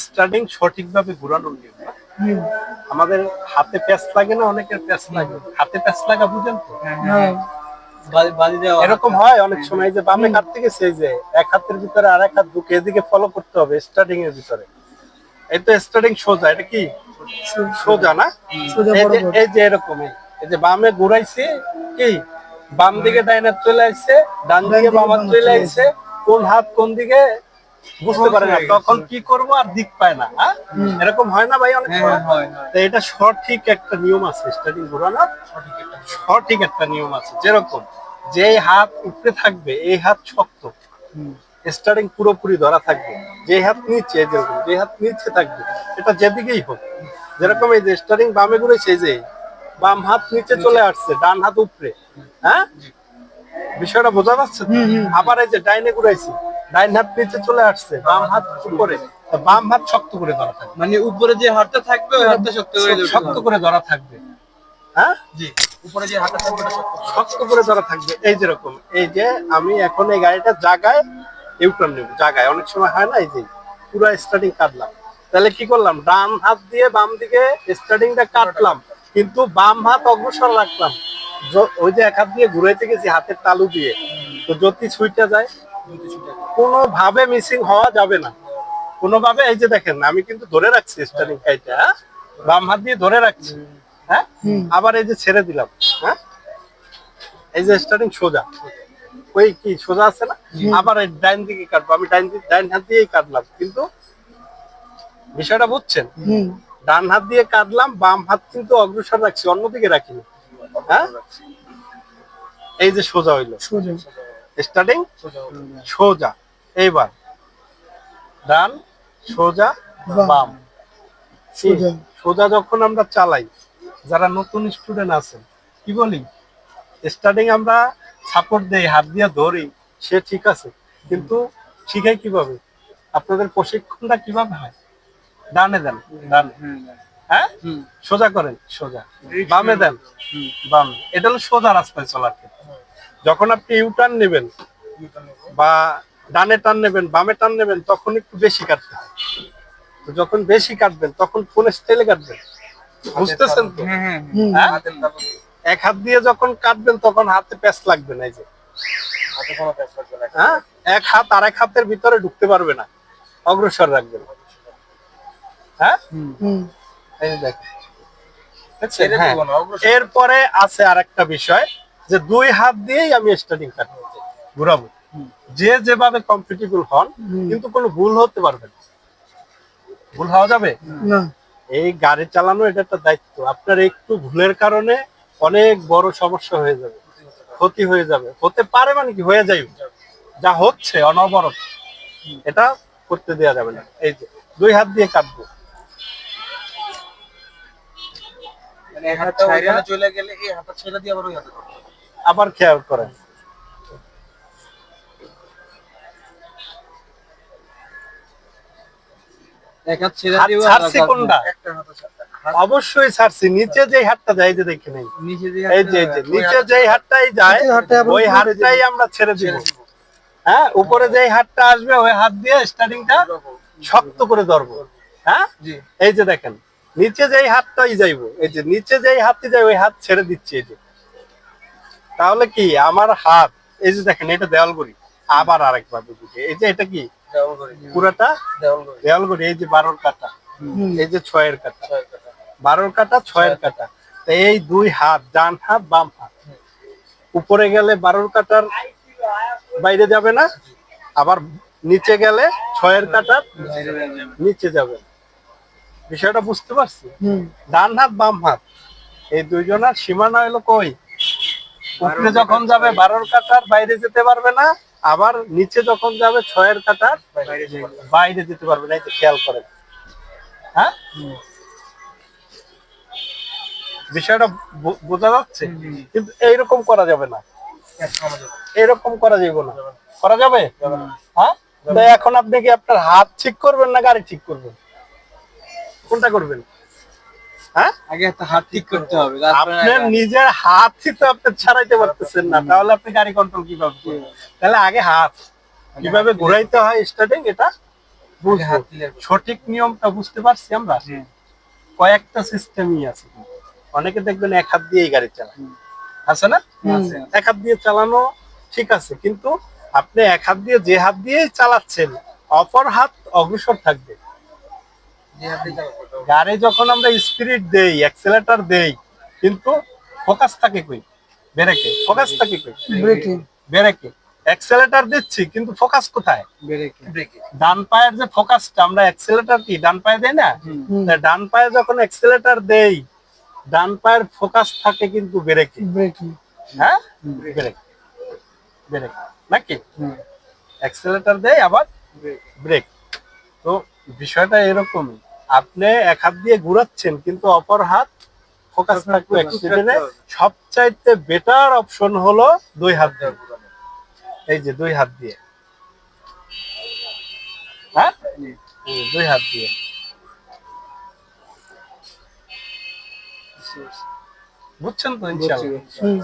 Starting সঠিকভাবে ঘোরানোর নিয়ম না? আমাদের হাতে প্যাচ লাগে না, অনেকের প্যাচ লাগে, হাতে প্যাচ লাগা বুঝেন তো? এরকম হয় অনেক সময় যে বামে কাটতে গেছে, এই যে এক হাতের ভিতরে আর এক হাত ঢুকে এদিকে ফলো করতে হবে স্টার্টিং এর ভিতরে। এই তো স্টার্টিং সোজা, এটা কি সোজা না? এই যে এরকমই, এই যে বামে ঘুরাইছে কি বাম দিকে ডাইন হাত চলে আসছে, ডান দিকে বাম হাত চলে আসছে, কোন হাত কোন দিকে বুঝতে পারে না, তখন কি করব আর দিক পায় না। হ্যাঁ, এরকম হয় না ভাই অনেক সময়? তো এটা সঠিক একটা নিয়ম আছে, স্টার্টিং ঘোরানোর সঠিক একটা নিয়ম আছে। যেরকম যেই হাত উপরে থাকবে এই হাত শক্ত, স্টার্টিং পুরোপুরি ধরা থাকবে। যে হাত নিচে, যেরকম যে হাত নিচে থাকবে এটা যেদিকেই হোক, যেরকম এই যে স্টার্টিং বামে ঘুরেছে, যে বাম হাত নিচে চলে আসছে, ডান হাত উপরে। হ্যাঁ, বিষয়টা বোঝা যাচ্ছে? আবার এই যে ডাইনে ঘুরাইছি, ডাইন হাত নিচে চলে আসছে, বাম হাত উপরে, বাম হাত শক্ত করে ধরা থাকবে। মানে উপরে যে হাতটা থাকবে ওই হাতটা শক্ত করে ধরা থাকবে। হ্যাঁ, জি, উপরে যে হাতটা থাকবে ওটা শক্ত করে ধরা থাকবে। এই যেরকম এই যে আমি এখন এই গাড়িটা জায়গায় ইউটার্ন নেব, জায়গায় অনেক সময় হয় না, এই যে পুরো স্টার্টিং কাটলাম, তাহলে কি করলাম, ডান হাত দিয়ে বাম দিকে স্টার্টিংটা কাটলাম, কিন্তু বাম হাত অগ্রসর রাখলাম। ওই যে এক হাত দিয়ে ঘুরাইতে গেছি হাতের তালু দিয়ে, তো যদি ছুইটা যায়, কোনোভাবে মিসিং হওয়া যাবে না, কোনোভাবে। এই যে দেখেন আমি কিন্তু ধরে রাখছি স্টার্টিং কাইটা, বাম হাত দিয়ে ধরে রাখছি। হ্যাঁ, আবার এই যে ছেড়ে দিলাম। হ্যাঁ, এই যে স্টার্টিং সোজা, ওই কি সোজা আছে না, আবার এই ডাইন দিকে কাটবো, আমি ডাইন হাত দিয়েই কাটলাম, কিন্তু বিষয়টা বুঝছেন? ডান হাত দিয়ে কাটলাম, বাম হাত কিন্তু অগ্রসর রাখছি, অন্যদিকে রাখিনি। হ্যাঁ, এই যে সোজা হইলো, স্টার্টিং সোজা। এইবার ডান সোজা বাম, সোজা যখন আমরা চালাই, যারা নতুন স্টুডেন্ট আছেন কি বলি, স্টার্টিং আমরা সাপোর্ট দেই, হাত দিয়ে ধরি, সে ঠিক আছে, কিন্তু শিখাই কিভাবে, আপনাদের প্রশিক্ষণটা কিভাবে হয়, ডানে দেন, ডানে। হ্যাঁ, সোজা করেন, সোজা, বামে দেন, বামে। এটা হলো সোজা রাস্তায় চলার ক্ষেত্রে। যখন আপনি ইউটার্ন নেবেন বা ডানে টান নেবেন, বামে টান নেবেন, তখন একটু বেশি কাটতে হয়। তো যখন বেশি কাটবেন তখন কোন স্টাইলে কাটবেন, বুঝতেছেন তো? হ্যাঁ? এক হাত দিয়ে যখন কাটবেন তখন হাতে প্যাচ লাগবে না, এই যে হ্যাঁ, এক হাত আর এক হাতের ভিতরে ঢুকতে পারবে না, অগ্রসর রাখবেন। হ্যাঁ, এই দেখেন, এরপরে আছে আরেকটা বিষয়, যে দুই হাত দিয়েই আমি স্টার্টিং কাটবো, ঘুরাবো, যে যেভাবে কমফোর্টেবল হন, কিন্তু কোনো ভুল হতে পারবে না। ভুল হওয়া যাবে না। এই গাড়ি চালানো এটা একটা দায়িত্ব, আপনার একটু ভুলের কারণে অনেক বড় সমস্যা হয়ে যাবে, ক্ষতি হয়ে যাবে, হতে পারে, মানে কি হয়ে যাবে, যা হচ্ছে অনবরত, এটা করতে দেওয়া যাবে না। এই যে দুই হাত দিয়ে কাটবো, চলে গেলে এই হাতটা ছেড়ে দিয়ে আবার ওই হাতে আবার খেয়াল করেন। অবশ্যই ছাড়ছি, নিচে যে হাতটা যায়, যে দেখে নেই, এই যে নিচে যে হাতটাই যায় ওই হাতটাই আমরা ছেড়ে দিব। হ্যাঁ, উপরে যে হাতটা আসবে ওই হাত দিয়ে স্টার্টিংটা শক্ত করে ধরবো। হ্যাঁ, এই যে দেখেন নিচে যেই হাতটাই যাইবো, এই যে নিচে যেই হাতটি যায় ওই হাত ছেড়ে দিচ্ছি, এই যে। তাহলে কি আমার হাত, এই যে দেখেন এটা দেওয়ালগড়ি, আবার আরেকবার দিকে, এই যে এটা কি পুরাটা দেওয়ালগড়ি, এই যে 12 কাটা, এই যে 6-এর কাটা, 12 কাটা 6-এর কাটা। তো এই দুই হাত, ডান হাত বাম হাত, উপরে গেলে 12 কাটার বাইরে যাবে না, আবার নিচে গেলে 6-এর কাটার নিচে যাবে। বিষয়টা বুঝতে পারছি? ডান হাত বাম হাত এই দুইজনের সীমানা হলো কই, উপরে যখন যাবে 12 কাটার বাইরে যেতে পারবে না, আবার নিচে যখন যাবে 6-এর কাটার বাইরে যেতে পারবে না, এই যে খেয়াল করেন। হ্যাঁ, বিষয়টা বোঝা যাচ্ছে? কিন্তু এইরকম করা যাবে না, এরকম করা যাবে না, করা যাবে? হ্যাঁ, তো এখন আপনি কি আপনার হাত ঠিক করবেন না গাড়ি ঠিক করবেন, কোনটা করবেন? হ্যাঁ, আগে একটা হাত ঠিক করতে হবে, আপনার নিজের হাতই তো আপনি ছাড়াইতে পারতেছেন না, তাহলে আপনি গাড়ি কন্ট্রোল কিভাবে করবেন? তাহলে আগে হাত কিভাবে ঘুরাইতে হয় স্টার্টিং, এটা বুঝবো। হাত দিলে সঠিক নিয়মটা বুঝতে পারছি আমরা। কয়েকটা সিস্টেমই আছে, অনেকে দেখবেন এক হাত দিয়েই গাড়ি চালায়, আছে না? আছে। এক হাত দিয়ে চালানো ঠিক আছে, কিন্তু আপনি এক হাত দিয়ে যে হাত দিয়েই চালাচ্ছেন অপর হাত অগ্রসর থাকবে। যে হাত দিয়ে চালাবো। গাড়ি যখন আমরা স্পিড দেই, অ্যাক্সেলেটর দেই, কিন্তু ফোকাস থাকে কই? ব্রেকে। ফোকাস থাকে কই? ব্রেকিং। ব্রেকে। অ্যাক্সেলেটর দিচ্ছি কিন্তু ফোকাস কোথায়? ব্রেকে। ডান পায়ের যে ফোকাসটা, আমরা অ্যাক্সেলেটর কি ডান পায়ে দেই না? হুম। তা ডান পায়ে যখন অ্যাক্সেলেটর দেই, ডান পায়ের ফোকাস থাকে কিন্তু ব্রেকে। ব্রেকিং। হ্যাঁ, ব্রেক ব্রেক নাকি? অ্যাক্সেলেটর দেয় আবার ব্রেক। তো বিষয়টা এরকমই, আপনি এক হাত দিয়ে ঘুরাচ্ছেন কিন্তু অপর হাত ফোকাস থাকবে অ্যাক্সিডেন্টে। সবচাইতে বেটার অপশন হলো দুই হাত দিয়ে। এই যে দুই হাত দিয়ে, হ্যাঁ, দুই হাত দিয়ে। বুঝছেন তো ইনশাআল্লাহ? হুম।